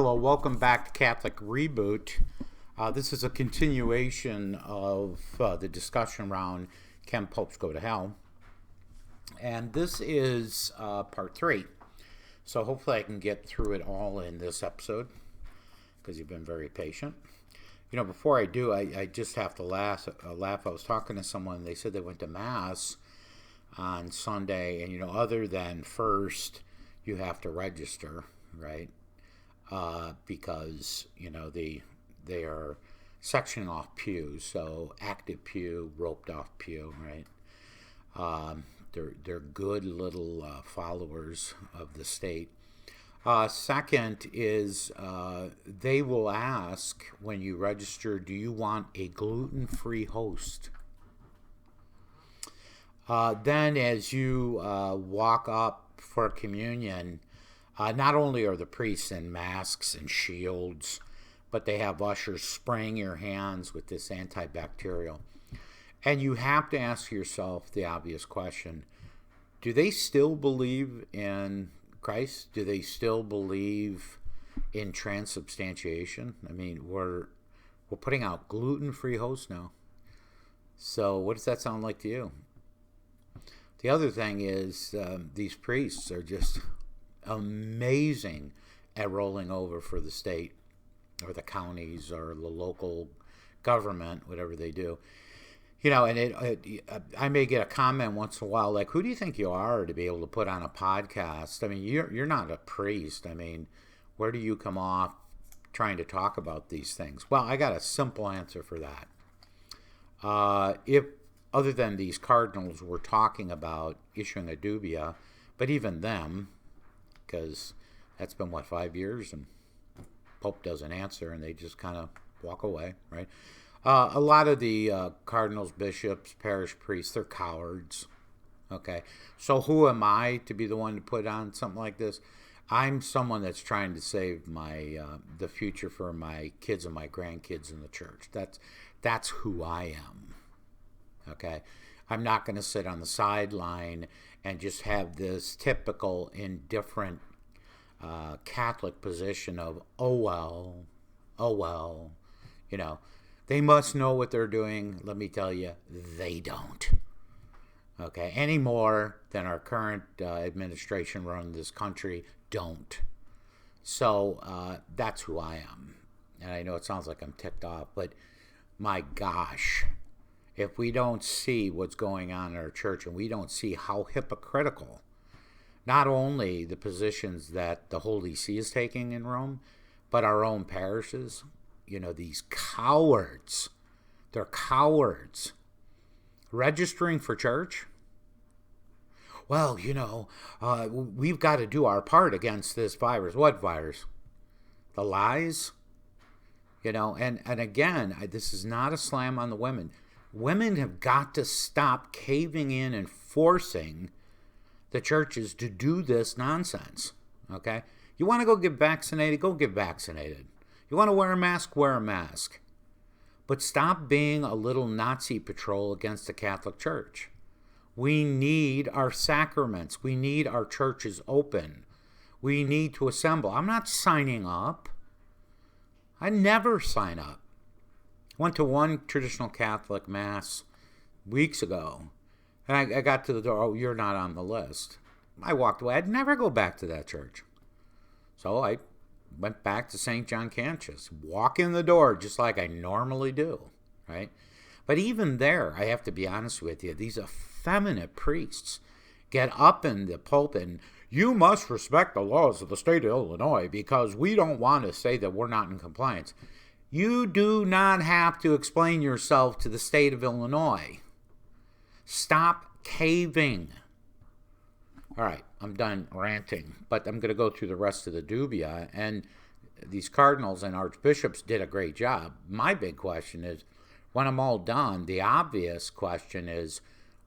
Hello, welcome back to Catholic Reboot. This is a continuation of the discussion around Can Popes Go to Hell? And this is part 3. So hopefully I can get through it all in this episode because you've been very patient. You know, before I do, I just have to laugh. I was talking to someone, they said they went to Mass on Sunday, and, other than first, you have to register, right? Because, they are sectioning off pews, so active pew, roped off pew, right? They're good little followers of the state. Second is they will ask when you register, do you want a gluten-free host? Then as you walk up for communion, not only are the priests in masks and shields, but they have ushers spraying your hands with this antibacterial. And you have to ask yourself the obvious question, do they still believe in Christ? Do they still believe in transubstantiation? I mean, we're putting out gluten-free hosts now. So what does that sound like to you? The other thing is these priests are just amazing at rolling over for the state or the counties or the local government, whatever they do. And I may get a comment once in a while like, who do you think you are to be able to put on a podcast? I mean, you're not a priest. I mean, where do you come off trying to talk about these things? Well, I got a simple answer for that. If other than these cardinals were talking about issuing a dubia, but even them, because that's been, 5 years, and Pope doesn't answer, and they just kind of walk away, right? A lot of the cardinals, bishops, parish priests, they're cowards, okay? So who am I to be the one to put on something like this? I'm someone that's trying to save my the future for my kids and my grandkids in the church. That's who I am, okay? I'm not going to sit on the sideline and just have this typical indifferent Catholic position of, oh well, they must know what they're doing. Let me tell you, they don't. Okay, any more than our current administration running this country don't. So that's who I am. And I know it sounds like I'm ticked off, but my gosh, if we don't see what's going on in our church and we don't see how hypocritical not only the positions that the Holy See is taking in Rome, but our own parishes, these cowards, they're cowards. Registering for church? Well, we've got to do our part against this virus. What virus? The lies? And again, this is not a slam on the women. Women have got to stop caving in and forcing the churches to do this nonsense, okay? You want to go get vaccinated? Go get vaccinated. You want to wear a mask? Wear a mask. But stop being a little Nazi patrol against the Catholic Church. We need our sacraments. We need our churches open. We need to assemble. I'm not signing up. I never sign up. I went to one traditional Catholic Mass weeks ago, and I got to the door, oh, you're not on the list. I walked away. I'd never go back to that church. So I went back to St. John Cantius, walk in the door just like I normally do, right? But even there, I have to be honest with you, these effeminate priests get up in the pulpit and, you must respect the laws of the state of Illinois because we don't want to say that we're not in compliance. You do not have to explain yourself to the state of Illinois. Stop caving. All right, I'm done ranting, but I'm going to go through the rest of the dubia, and these cardinals and archbishops did a great job. My big question is, when I'm all done, the obvious question is,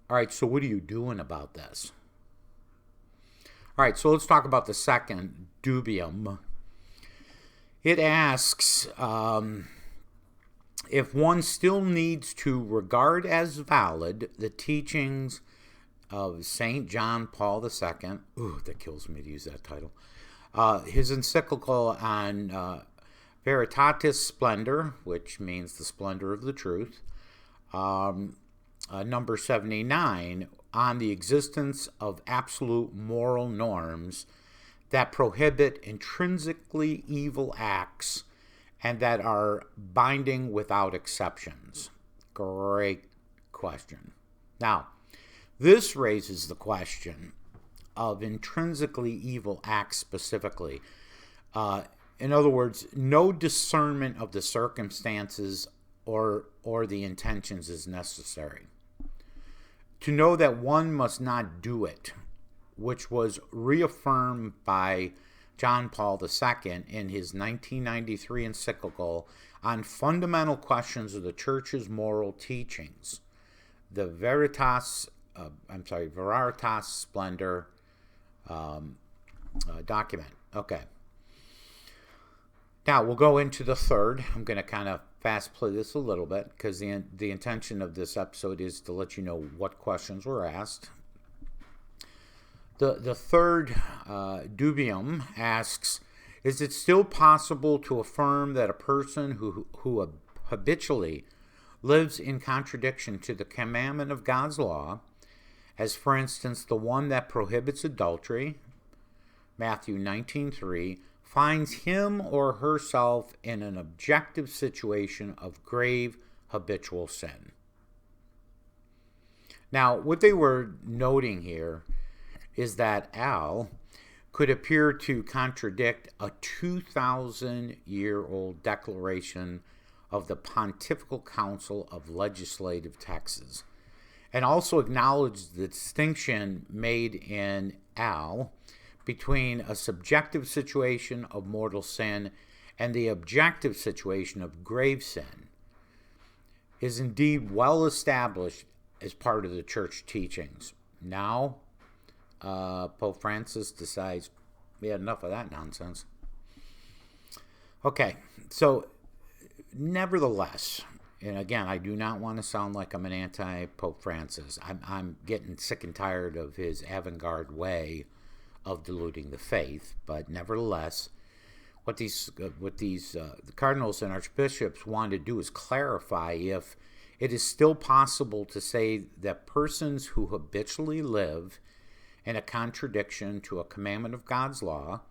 all right, so what are you doing about this? All right, so let's talk about the second dubium. It asks if one still needs to regard as valid the teachings of St. John Paul II, ooh, that kills me to use that title, His encyclical on Veritatis Splendor, which means the splendor of the truth, number 79, on the existence of absolute moral norms that prohibit intrinsically evil acts and that are binding without exceptions. Great question. Now, this raises the question of intrinsically evil acts specifically. In other words, no discernment of the circumstances or the intentions is necessary. To know that one must not do it, which was reaffirmed by John Paul II in his 1993 encyclical on fundamental questions of the Church's moral teachings, the Veritatis Splendor document. Okay. Now we'll go into the third. I'm going to kind of fast play this a little bit because the intention of this episode is to let you know what questions were asked. The third dubium asks, is it still possible to affirm that a person who habitually lives in contradiction to the commandment of God's law, as for instance the one that prohibits adultery, Matthew 19:3, finds him or herself in an objective situation of grave habitual sin? Now, what they were noting here is that Al could appear to contradict a 2,000-year-old declaration of the Pontifical Council of Legislative Texts, and also acknowledge the distinction made in Al between a subjective situation of mortal sin and the objective situation of grave sin, is indeed well established as part of the church teachings. Now, Pope Francis decides we had enough of that nonsense. Okay, so nevertheless, and again, I do not want to sound like I'm an anti-Pope Francis. I'm getting sick and tired of his avant-garde way of diluting the faith, but nevertheless, what the cardinals and archbishops want to do is clarify if it is still possible to say that persons who habitually live in a contradiction to a commandment of God's law,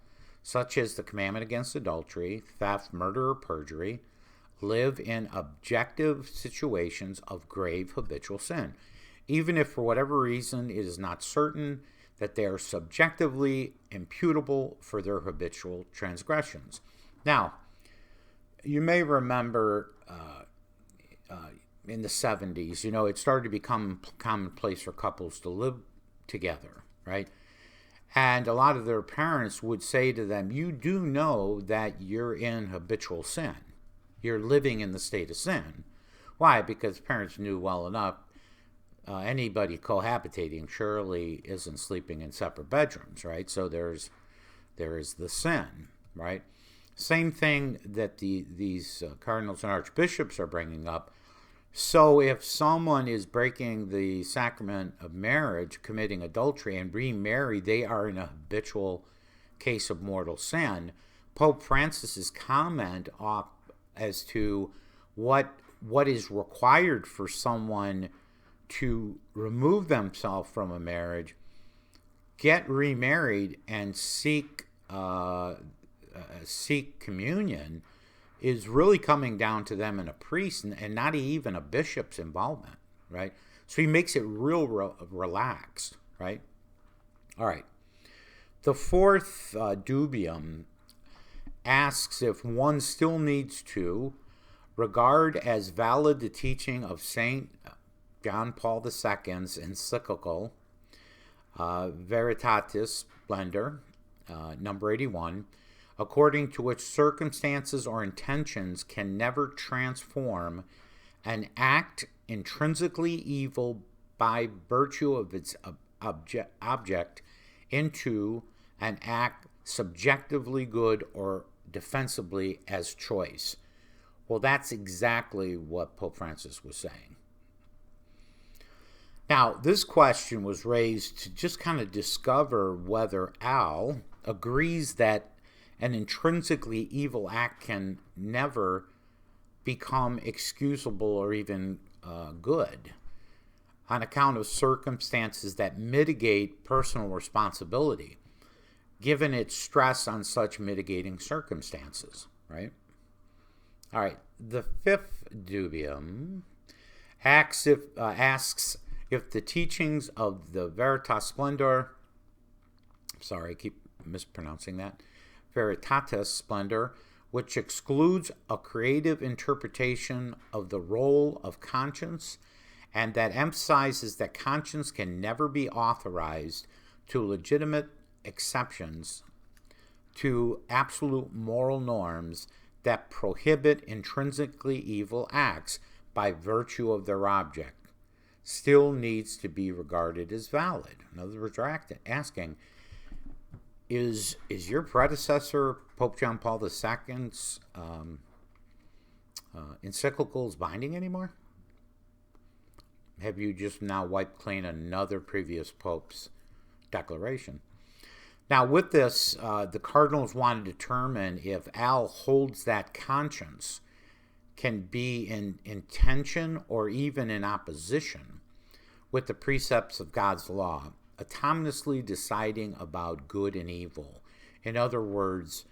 such as the commandment against adultery, theft, murder, or perjury, live in objective situations of grave habitual sin, even if for whatever reason it is not certain that they are subjectively imputable for their habitual transgressions. Now, you may remember in the 70s, it started to become commonplace for couples to live together, right? And a lot of their parents would say to them, you do know that you're in habitual sin. You're living in the state of sin. Why? Because parents knew well enough anybody cohabitating surely isn't sleeping in separate bedrooms, right? So there is the sin, right? Same thing that these cardinals and archbishops are bringing up. So if someone is breaking the sacrament of marriage, committing adultery, and remarried, they are in a habitual case of mortal sin. Pope Francis's comment as to what is required for someone to remove themselves from a marriage, get remarried, and seek communion is really coming down to them and a priest and not even a bishop's involvement, right? So he makes it real relaxed, right? All right. The fourth dubium asks if one still needs to regard as valid the teaching of St. John Paul II's encyclical Veritatis Splendor, number 81, according to which circumstances or intentions can never transform an act intrinsically evil by virtue of its object into an act subjectively good or defensibly as choice. Well, that's exactly what Pope Francis was saying. Now, this question was raised to just kind of discover whether Al agrees that an intrinsically evil act can never become excusable or even good on account of circumstances that mitigate personal responsibility, given its stress on such mitigating circumstances, right? All right, the fifth dubium asks if the teachings of the Veritas Splendor, sorry, I keep mispronouncing that, Veritatis Splendor, which excludes a creative interpretation of the role of conscience and that emphasizes that conscience can never be authorized to legitimate exceptions to absolute moral norms that prohibit intrinsically evil acts by virtue of their object, still needs to be regarded as valid. In other words, they're asking, is your predecessor, Pope John Paul II's encyclicals binding anymore? Have you just now wiped clean another previous pope's declaration? Now, with this, the cardinals want to determine if Al holds that conscience can be in tension or even in opposition with the precepts of God's law, autonomously deciding about good and evil. In other words,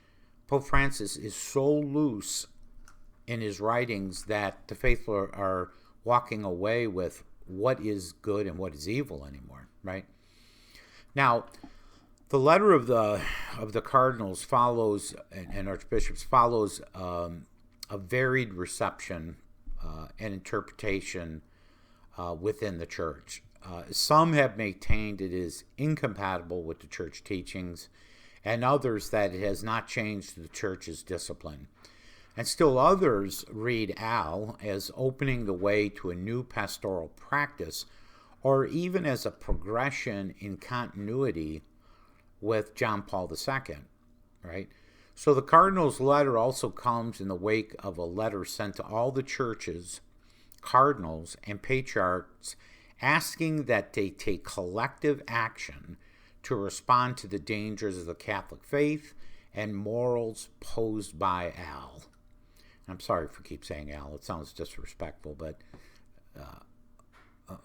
Pope Francis is so loose in his writings that the faithful are walking away with what is good and what is evil anymore, right? Now, the letter of the cardinals follows, and archbishops follows a varied reception and interpretation within the church. Some have maintained it is incompatible with the church teachings, and others that it has not changed the church's discipline. And still others read Al as opening the way to a new pastoral practice, or even as a progression in continuity with John Paul II, right? So the cardinal's letter also comes in the wake of a letter sent to all the churches, cardinals, and patriarchs asking that they take collective action to respond to the dangers of the Catholic faith and morals posed by Al. I'm sorry for keep saying Al. It sounds disrespectful, but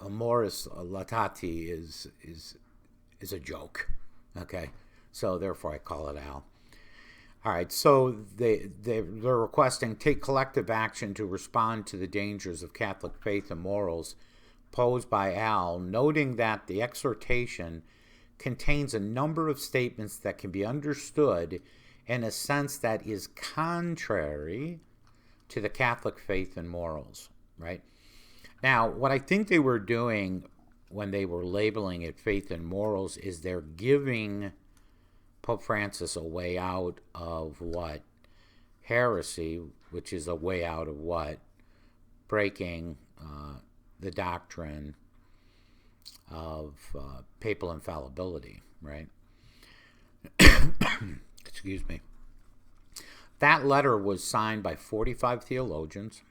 Amoris Laetati is a joke. Okay, so therefore I call it Al. All right, so they're requesting take collective action to respond to the dangers of Catholic faith and morals posed by Al, noting that the exhortation contains a number of statements that can be understood in a sense that is contrary to the Catholic faith and morals, right? Now, what I think they were doing when they were labeling it faith and morals is they're giving Pope Francis a way out of what? Heresy, which is a way out of what? Breaking the doctrine of papal infallibility, right? Excuse me. That letter was signed by 45 theologians,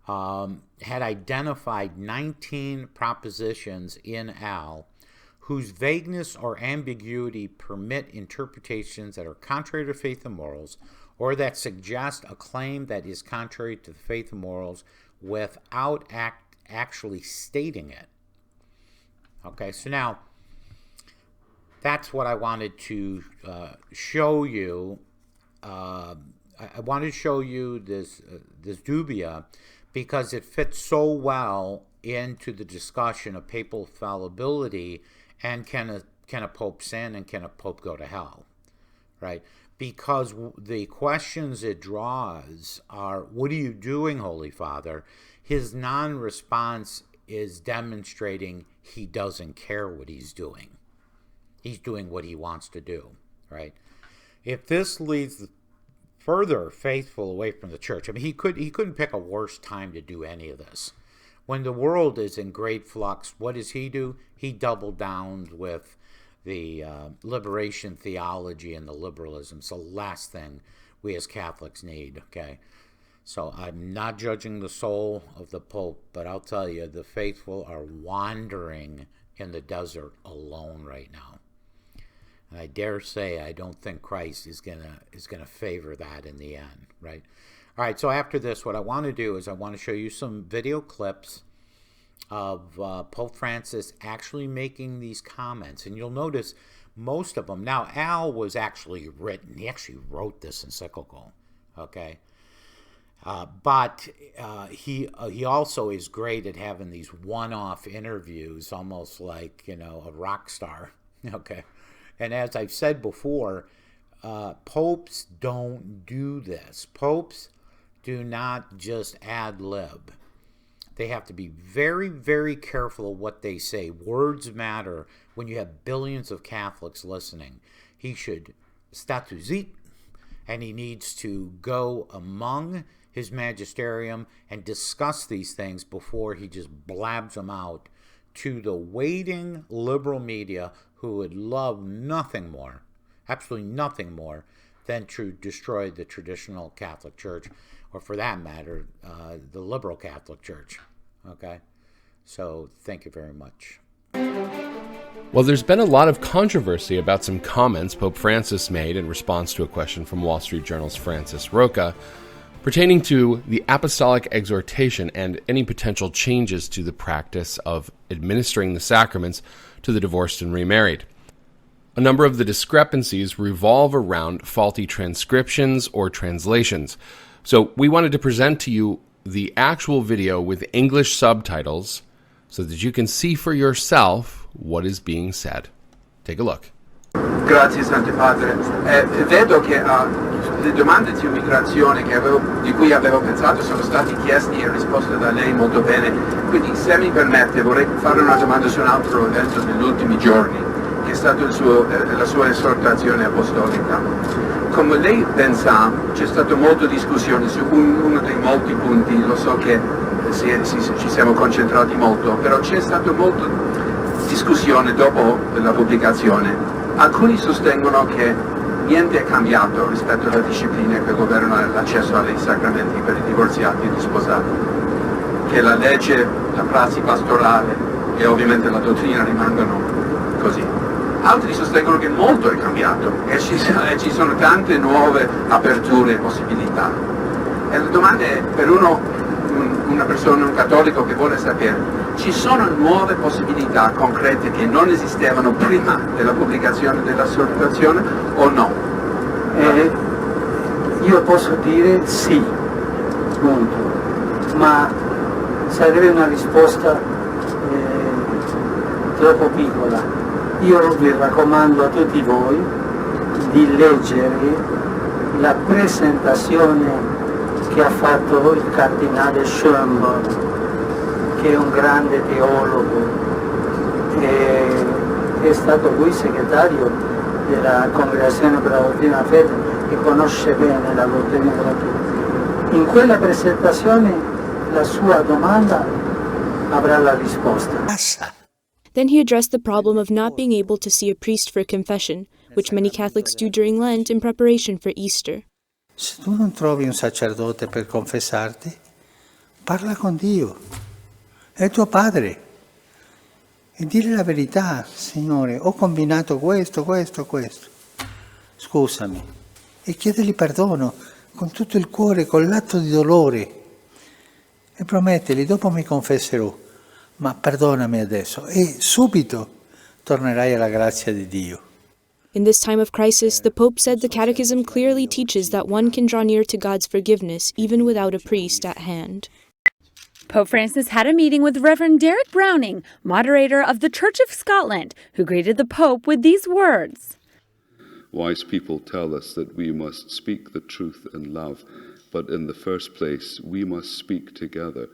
had identified 19 propositions in Al whose vagueness or ambiguity permit interpretations that are contrary to faith and morals, or that suggest a claim that is contrary to the faith and morals without actually stating it. Okay, so now that's what I wanted to show you. I wanted to show you this dubia because it fits so well into the discussion of papal fallibility and can a pope sin and can a pope go to hell, right? Because the questions it draws are, what are you doing, Holy Father? His non-response is demonstrating he doesn't care what he's doing. He's doing what he wants to do, right? If this leads further faithful away from the church, I mean, he couldn't pick a worse time to do any of this. When the world is in great flux, what does he do? He doubled down with the liberation theology and the liberalism. It's the last thing we as Catholics need, okay? So I'm not judging the soul of the Pope, but I'll tell you, the faithful are wandering in the desert alone right now. And I dare say I don't think Christ is gonna favor that in the end, right? All right, so after this, what I want to do is I want to show you some video clips of Pope Francis actually making these comments. And you'll notice most of them. Now, Al was actually written. He actually wrote this encyclical, okay? But he also is great at having these one-off interviews, almost like, a rock star, okay? And as I've said before, popes don't do this. Popes do not just ad-lib. They have to be very, very careful of what they say. Words matter when you have billions of Catholics listening. He should statu zit, and he needs to go among his magisterium and discuss these things before he just blabs them out to the waiting liberal media who would love nothing more, absolutely nothing more, than to destroy the traditional Catholic Church, or for that matter, the liberal Catholic Church. Okay? So, thank you very much. Well, there's been a lot of controversy about some comments Pope Francis made in response to a question from Wall Street Journal's Francis Roca pertaining to the apostolic exhortation and any potential changes to the practice of administering the sacraments to the divorced and remarried. A number of the discrepancies revolve around faulty transcriptions or translations. So we wanted to present to you the actual video with English subtitles so that you can see for yourself what is being said. Take a look. Grazie Santo Padre. Vedo che le domande di immigrazione di cui avevo pensato sono state chieste e risposte da lei molto bene. Quindi se mi permette vorrei fare una domanda su un altro evento degli ultimi giorni, che è stato la sua esortazione apostolica. Come lei ben sa, c'è stata molta discussione su uno dei molti punti, lo so che ci siamo concentrati molto, però c'è stata molta discussione dopo la pubblicazione. Alcuni sostengono che niente è cambiato rispetto alla disciplina che governa l'accesso ai sacramenti per i divorziati e gli sposati, che la legge, la prassi pastorale e ovviamente la dottrina rimangono così. Altri sostengono che molto è cambiato e ci sono tante nuove aperture e possibilità. E la domanda è per una persona, un cattolico che vuole sapere, ci sono nuove possibilità concrete che non esistevano prima della pubblicazione dell'esortazione o no? Io posso dire sì, punto, ma sarebbe una risposta troppo piccola. Io vi raccomando a tutti voi di leggere la presentazione che ha fatto il cardinale Schönborn, che è un grande teologo, e è stato lui segretario della Congregazione per la Dottrina della Fede e conosce bene la dottrina della Chiesa. In quella presentazione la sua domanda avrà la risposta. Then he addressed the problem of not being able to see a priest for confession, which many Catholics do during Lent in preparation for Easter. Se tu non trovi un sacerdote per confessarti, parla con Dio, è tuo padre, e dire la verità: Signore, ho combinato questo, scusami, e chiedeli perdono con tutto il cuore, con l'atto di dolore, e promettili: dopo mi confesserò, ma perdonami adesso, e subito tornerai alla grazia di Dio. In this time of crisis, the Pope said the Catechism clearly teaches that one can draw near to God's forgiveness even without a priest at hand. Pope Francis had a meeting with Reverend Derek Browning, moderator of the Church of Scotland, who greeted the Pope with these words. Wise people tell us that we must speak the truth in love, but in the first place, we must speak together.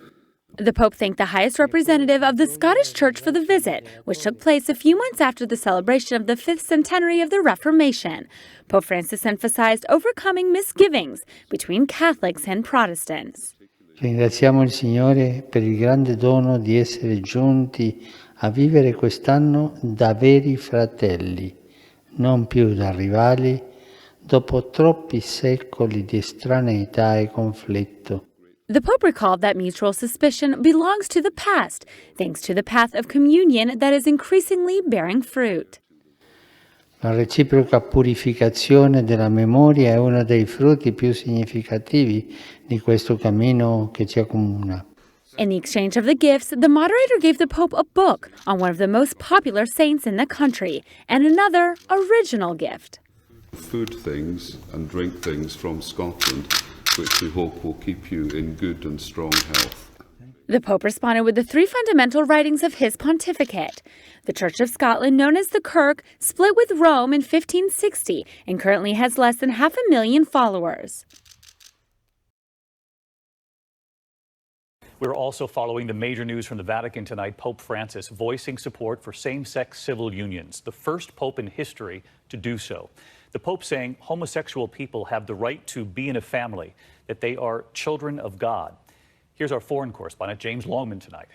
The Pope thanked the highest representative of the Scottish Church for the visit, which took place a few months after the celebration of the 5th centenary of the Reformation. Pope Francis emphasized overcoming misgivings between Catholics and Protestants. Ringraziamo il Signore per il grande dono di essere giunti a vivere quest'anno da veri fratelli, non più da rivali, dopo troppi secoli di estraneità e conflitto. The Pope recalled that mutual suspicion belongs to the past, thanks to the path of communion that is increasingly bearing fruit. La reciproca purificazione della memoria è uno dei frutti più significativi di questo cammino che ci accomuna. In the exchange of the gifts, the moderator gave the Pope a book on one of the most popular saints in the country and another original gift. Food things and drink things from Scotland, which we hope will keep you in good and strong health. The Pope responded with the three fundamental writings of his pontificate. The Church of Scotland, known as the Kirk, split with Rome in 1560 and currently has less than 500,000 followers. We're also following the major news from the Vatican tonight. Pope Francis voicing support for same-sex civil unions, the first pope in history to do so. The Pope saying homosexual people have the right to be in a family, that they are children of God. Here's our foreign correspondent, James Longman, tonight.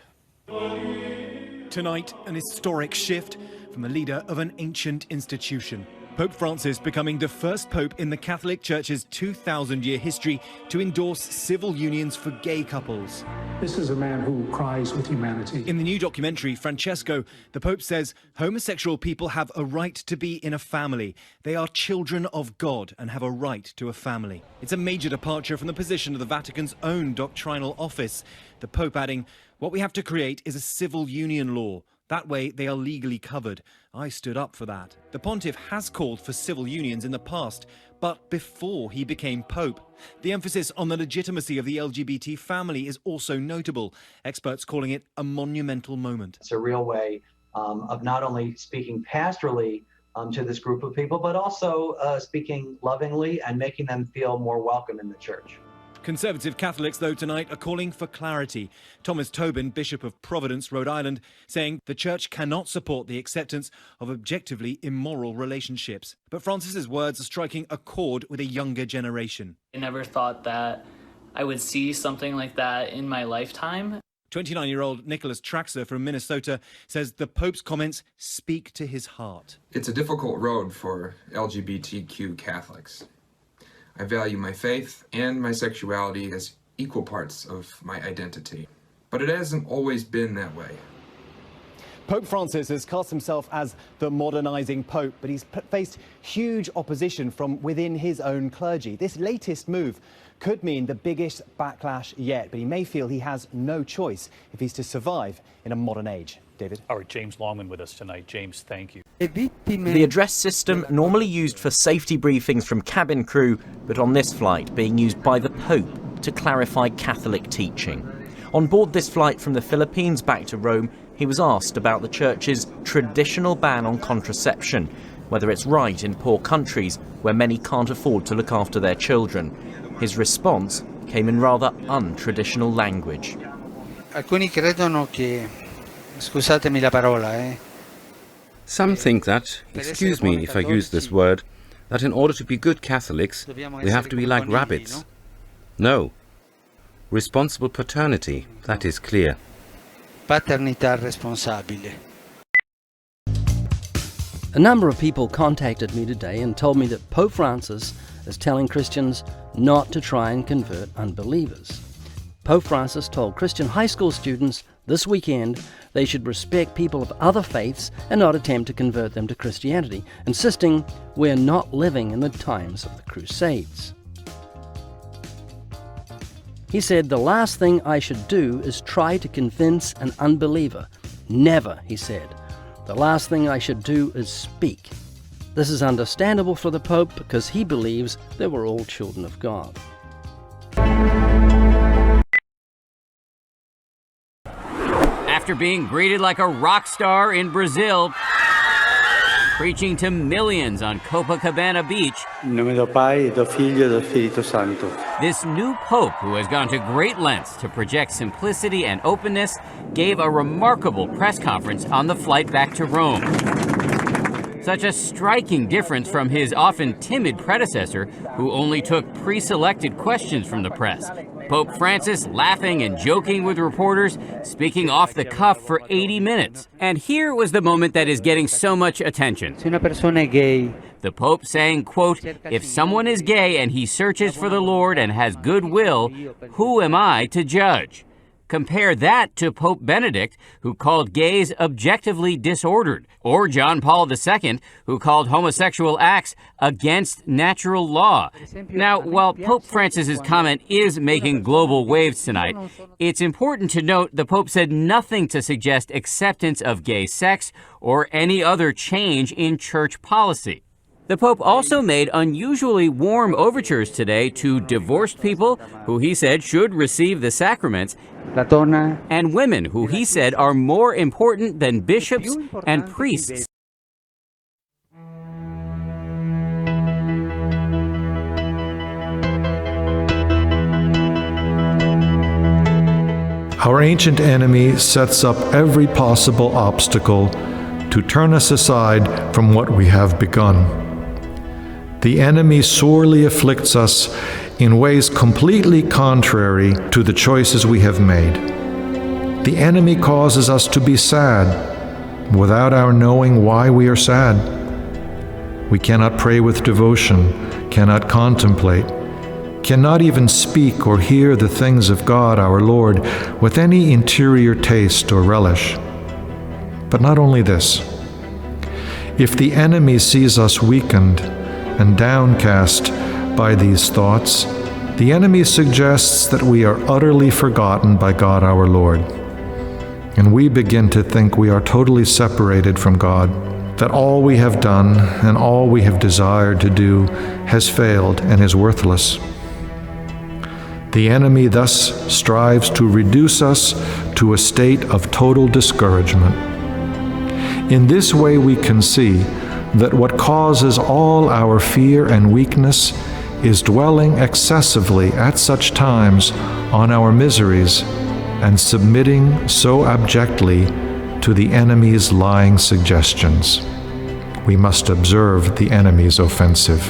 Tonight, an historic shift from the leader of an ancient institution. Pope Francis becoming the first pope in the Catholic Church's 2,000-year history to endorse civil unions for gay couples. This is a man who cries with humanity. In the new documentary, Francesco, the Pope says homosexual people have a right to be in a family. They are children of God and have a right to a family. It's a major departure from the position of the Vatican's own doctrinal office. The Pope adding, what we have to create is a civil union law. That way, they are legally covered. I stood up for that. The pontiff has called for civil unions in the past, but before he became pope. The emphasis on the legitimacy of the LGBT family is also notable, experts calling it a monumental moment. It's a real way of not only speaking pastorally to this group of people, but also speaking lovingly and making them feel more welcome in the church. Conservative Catholics, though, tonight are calling for clarity. Thomas Tobin, Bishop of Providence, Rhode Island, saying the Church cannot support the acceptance of objectively immoral relationships. But Francis's words are striking a chord with a younger generation. I never thought that I would see something like that in my lifetime. 29-year-old Nicholas Traxler from Minnesota says the Pope's comments speak to his heart. It's a difficult road for LGBTQ Catholics. I value my faith and my sexuality as equal parts of my identity. But it hasn't always been that way. Pope Francis has cast himself as the modernizing pope, but he's faced huge opposition from within his own clergy. This latest move could mean the biggest backlash yet, but he may feel he has no choice if he's to survive in a modern age. David? All right, James Longman with us tonight. James, thank you. The address system normally used for safety briefings from cabin crew, but on this flight being used by the Pope to clarify Catholic teaching. On board this flight from the Philippines back to Rome, he was asked about the Church's traditional ban on contraception, whether it's right in poor countries where many can't afford to look after their children. His response came in rather untraditional language. Alcuni credono che, scusatemi la parola, Some think that, excuse me if I use this word, that in order to be good Catholics, we have to be like rabbits. No. Responsible paternity, that is clear. Paternità responsabile. A number of people contacted me today and told me that Pope Francis is telling Christians not to try and convert unbelievers. Pope Francis told Christian high school students this weekend they should respect people of other faiths and not attempt to convert them to Christianity, insisting we're not living in the times of the Crusades. He said, the last thing I should do is try to convince an unbeliever. Never, he said. The last thing I should do is speak. This is understandable for the Pope because he believes that we're all children of God. After being greeted like a rock star in Brazil, preaching to millions on Copacabana Beach, In nome do Pai, do Figlio e do Spirito Santo. this new pope, who has gone to great lengths to project simplicity and openness, gave a remarkable press conference on the flight back to Rome. Such a striking difference from his often timid predecessor, who only took pre-selected questions from the press. Pope Francis laughing and joking with reporters, speaking off the cuff for 80 minutes. And here was the moment that is getting so much attention. Se una persona è gay, The Pope saying, quote, if someone is gay and he searches for the Lord and has good will, who am I to judge? Compare that to Pope Benedict, who called gays objectively disordered, or John Paul II, who called homosexual acts against natural law. Now, while Pope Francis's comment is making global waves tonight, it's important to note the Pope said nothing to suggest acceptance of gay sex or any other change in church policy. The Pope also made unusually warm overtures today to divorced people, who he said should receive the sacraments, and women, who he said are more important than bishops and priests. Our ancient enemy sets up every possible obstacle to turn us aside from what we have begun. The enemy sorely afflicts us in ways completely contrary to the choices we have made. The enemy causes us to be sad without our knowing why we are sad. We cannot pray with devotion, cannot contemplate, cannot even speak or hear the things of God our Lord with any interior taste or relish. But not only this, if the enemy sees us weakened and downcast by these thoughts, the enemy suggests that we are utterly forgotten by God our Lord, and we begin to think we are totally separated from God, that all we have done and all we have desired to do has failed and is worthless. The enemy thus strives to reduce us to a state of total discouragement. In this way, we can see that what causes all our fear and weakness is dwelling excessively at such times on our miseries and submitting so abjectly to the enemy's lying suggestions. We must observe the enemy's offensive.